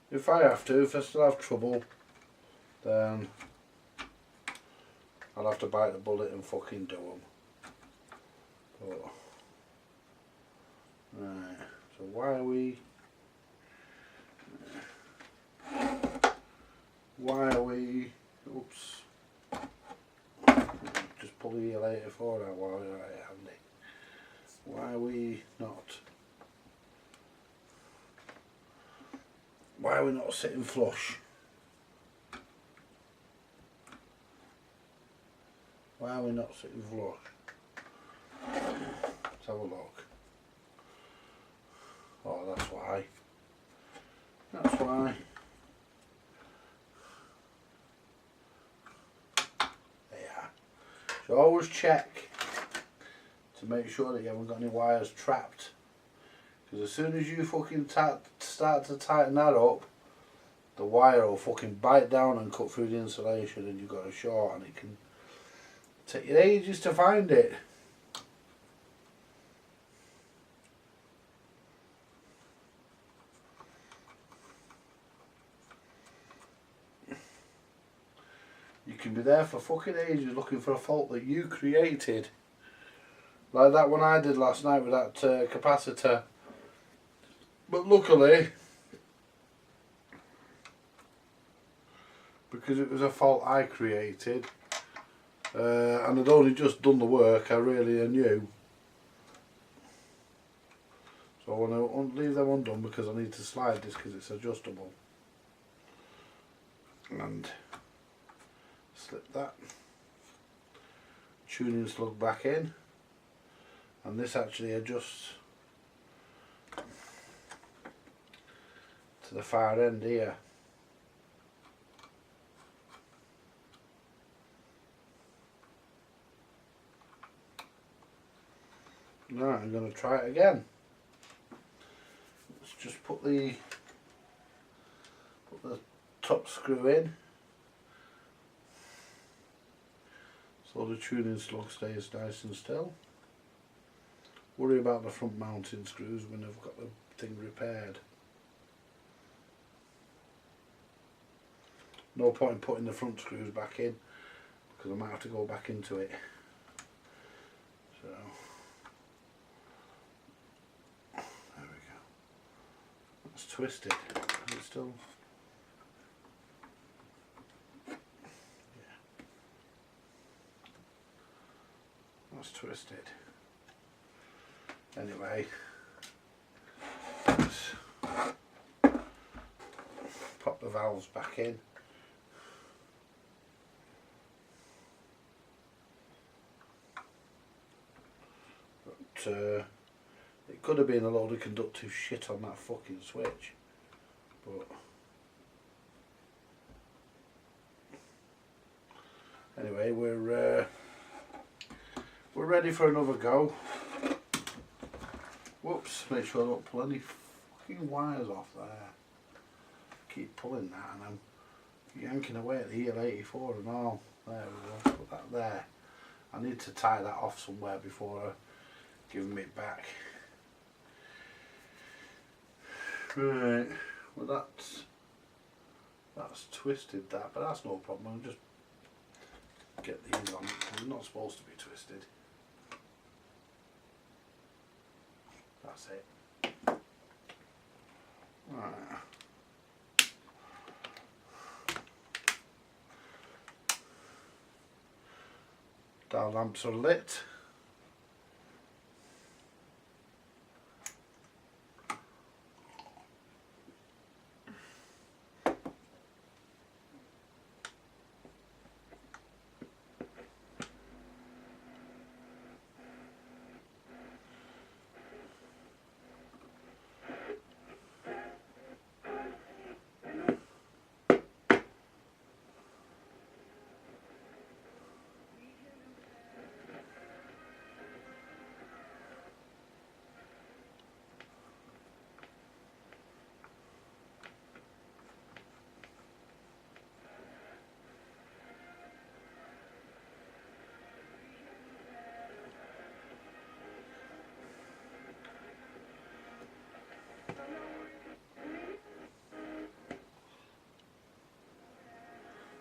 if I have to, if I still have trouble, then I'll have to bite the bullet and fucking do them. But, right, so why are we oops, just pull the EL84 out while we're right handy. Why are we not sitting flush? Why are we not sitting flush? Let's have a look. Oh, that's why. That's why. There. So always check to make sure that you haven't got any wires trapped. Because as soon as you fucking start to tighten that up, the wire will fucking bite down and cut through the insulation, and you've got a short, and it can take you ages to find it. You can be there for fucking ages looking for a fault that you created. Like that one I did last night with that capacitor. But luckily, because it was a fault I created, and I'd only just done the work, I really knew. So I want to leave them undone because I need to slide this because it's adjustable. And slip that tuning slug back in, and this actually adjusts to the far end here. Now I'm going to try it again. Let's just put the top screw in so the tuning slug stays nice and still. Worry about the front mounting screws when I've got the thing repaired. No point in putting the front screws back in because I might have to go back into it. So there we go. It's twisted. Is it still? Yeah. That's twisted. Anyway, let's pop the valves back in. But it could have been a load of conductive shit on that fucking switch. But anyway, we're ready for another go. Whoops, make sure I don't pull any fucking wires off there. Keep pulling that and I'm yanking away at the EL84 and all. There we go, put that there. I need to tie that off somewhere before I give them it back. Right, well that's twisted that, but that's no problem. I'll just get these on. They're not supposed to be twisted. That's it. Right. Dial lamps are lit.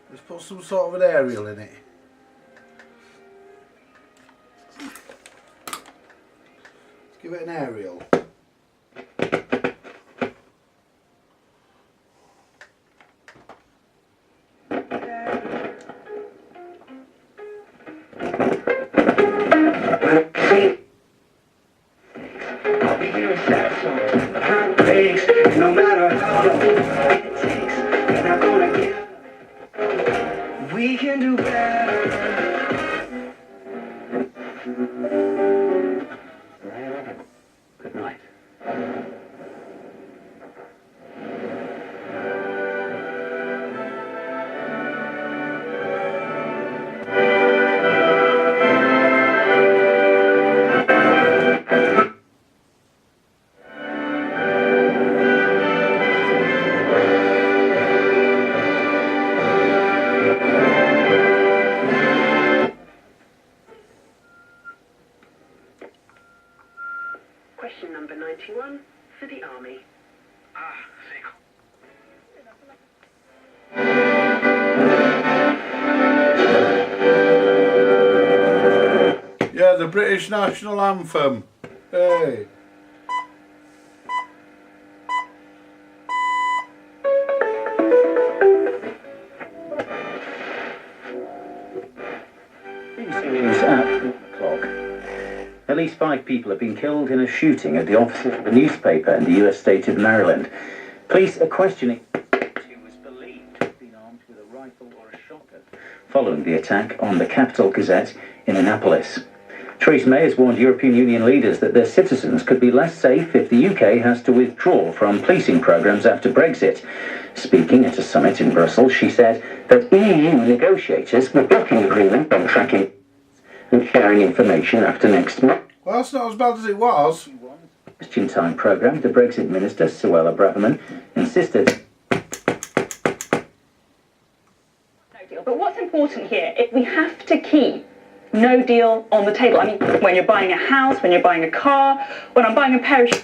Let's put some sort of an aerial in it. Let's give it an aerial. I'll be here sad song, hot breaks, no matter how long. number 91 for the Army. Yeah, the British national anthem. Hey. News at 1 o'clock. At least 5 people have been killed in a shooting at the offices of a newspaper in the US state of Maryland. Police are questioning who was believed to have been armed with a rifle or a shotgun following the attack on the Capital Gazette in Annapolis. Theresa May has warned European Union leaders that their citizens could be less safe if the UK has to withdraw from policing programmes after Brexit. Speaking at a summit in Brussels, she said that EU negotiators were blocking agreement on tracking and sharing information after next month. Well, that's not as bad as it was. Question time programme, the Brexit minister, Suella Braverman, insisted. No deal. But what's important here is we have to keep no deal on the table. I mean, when you're buying a house, when you're buying a car, when I'm buying a pair of shoes.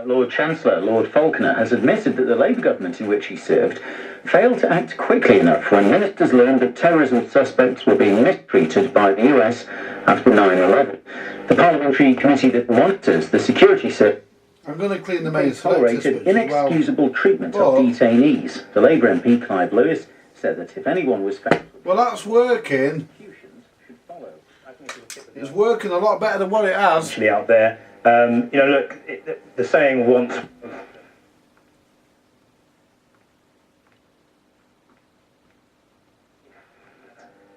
Lord Chancellor, Lord Falconer, has admitted that the Labour government in which he served failed to act quickly enough when ministers learned that terrorism suspects were being mistreated by the US after 9/11. The parliamentary committee that monitors the security service I'm going to clean the main tolerated inexcusable treatment of detainees. The Labour MP, Clive Lewis, said that if anyone was found... Well, that's working. It's working a lot better than what it has. Actually out there. You know, look, the saying once...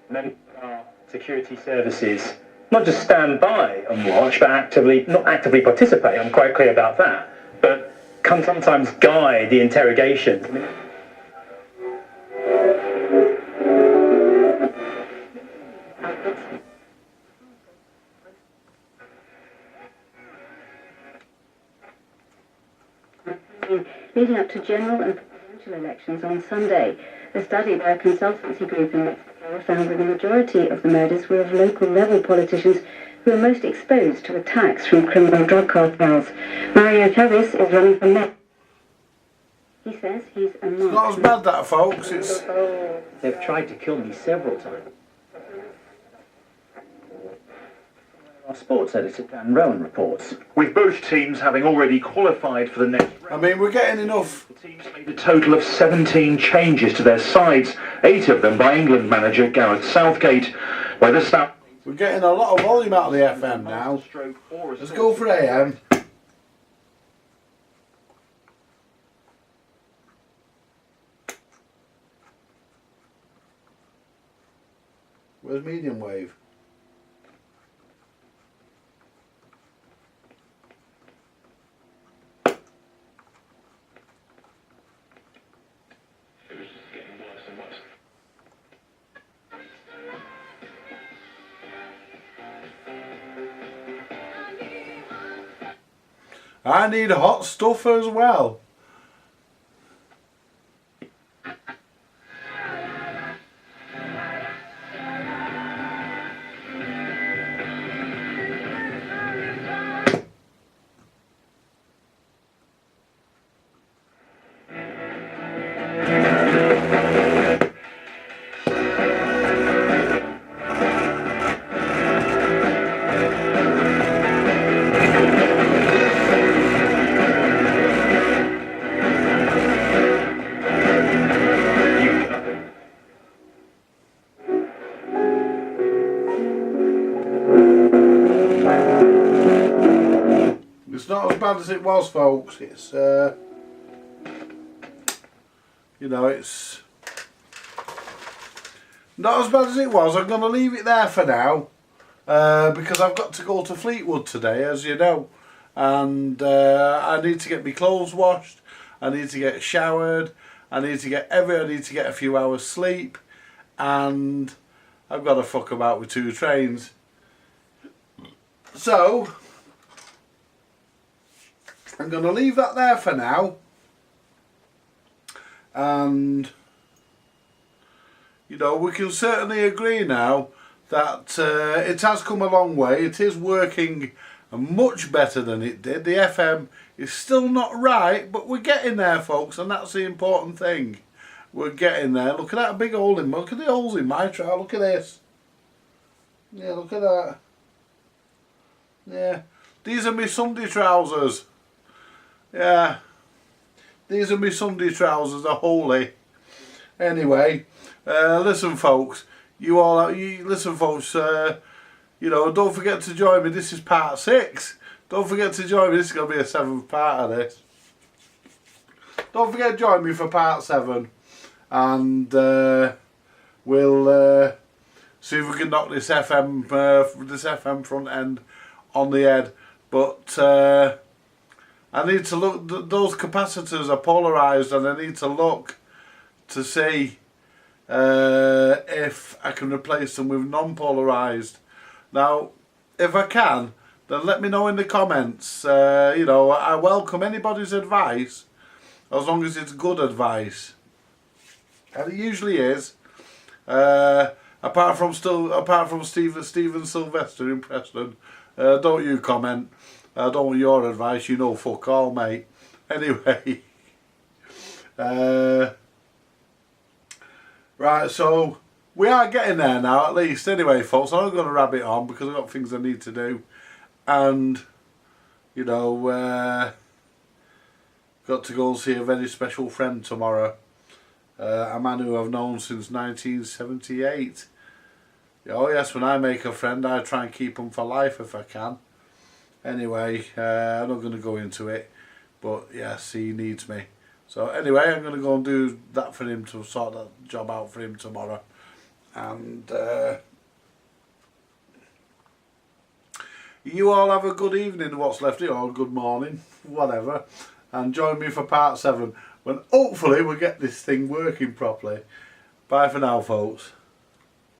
Many of our security services not just stand by and watch, but not actively participate. I'm quite clear about that. But can sometimes guide the interrogations. Leading up to general and presidential elections on Sunday. A study by a consultancy group in Mexico found that the majority of the murders were of local level politicians who are most exposed to attacks from criminal drug cartels. Mario Chavez is running for mayor. He says he's a mark. It's not as bad, that, folks. It's... They've tried to kill me several times. Our sports editor Dan Rowan reports. With both teams having already qualified for the next round, I mean, we're getting enough. the teams made a total of 17 changes to their sides, 8 of them by England manager Gareth Southgate. Where the South... We're getting a lot of volume out of the FM now. Let's go for AM. Where's medium wave? I need hot stuff as well. It's not as bad as it was, folks. It's, you know, it's not as bad as it was. I'm going to leave it there for now because I've got to go to Fleetwood today, as you know, and I need to get my clothes washed. I need to get showered. I need to get a few hours sleep, and I've got to fuck about with 2 trains. So I'm going to leave that there for now, and you know, we can certainly agree now that it has come a long way. It is working much better than it did. The FM is still not right, but we're getting there, folks, and that's the important thing. We're getting there. Look at that big hole in. Look at the holes in my trousers. Look at this. Yeah, look at that. Yeah, these are my Sunday trousers. Yeah, these are my Sunday trousers. They're holy. Anyway, listen, folks. Listen, folks. You know, don't forget to join me. This is part 6. Don't forget to join me. This is going to be a 7th part of this. Don't forget to join me for part 7. And we'll see if we can knock this FM front end on the head. But I need to look. Those capacitors are polarised, and I need to look to see if I can replace them with non-polarised. Now, if I can, then let me know in the comments. You know, I welcome anybody's advice, as long as it's good advice, and it usually is. Apart from Stephen Sylvester in Preston, don't you comment. I don't want your advice. You know, fuck all, mate. Anyway, right. So we are getting there now, at least. Anyway, folks, I'm not going to rabbit on because I've got things I need to do. And, you know, got to go and see a very special friend tomorrow. A man who I've known since 1978. Oh yes, when I make a friend, I try and keep him for life if I can. Anyway, I'm not going to go into it. But yes, he needs me. So anyway, I'm going to go and do that for him, to sort that job out for him tomorrow. And you all have a good evening, what's left of you, or good morning, whatever. And join me for part 7, when hopefully we'll get this thing working properly. Bye for now, folks.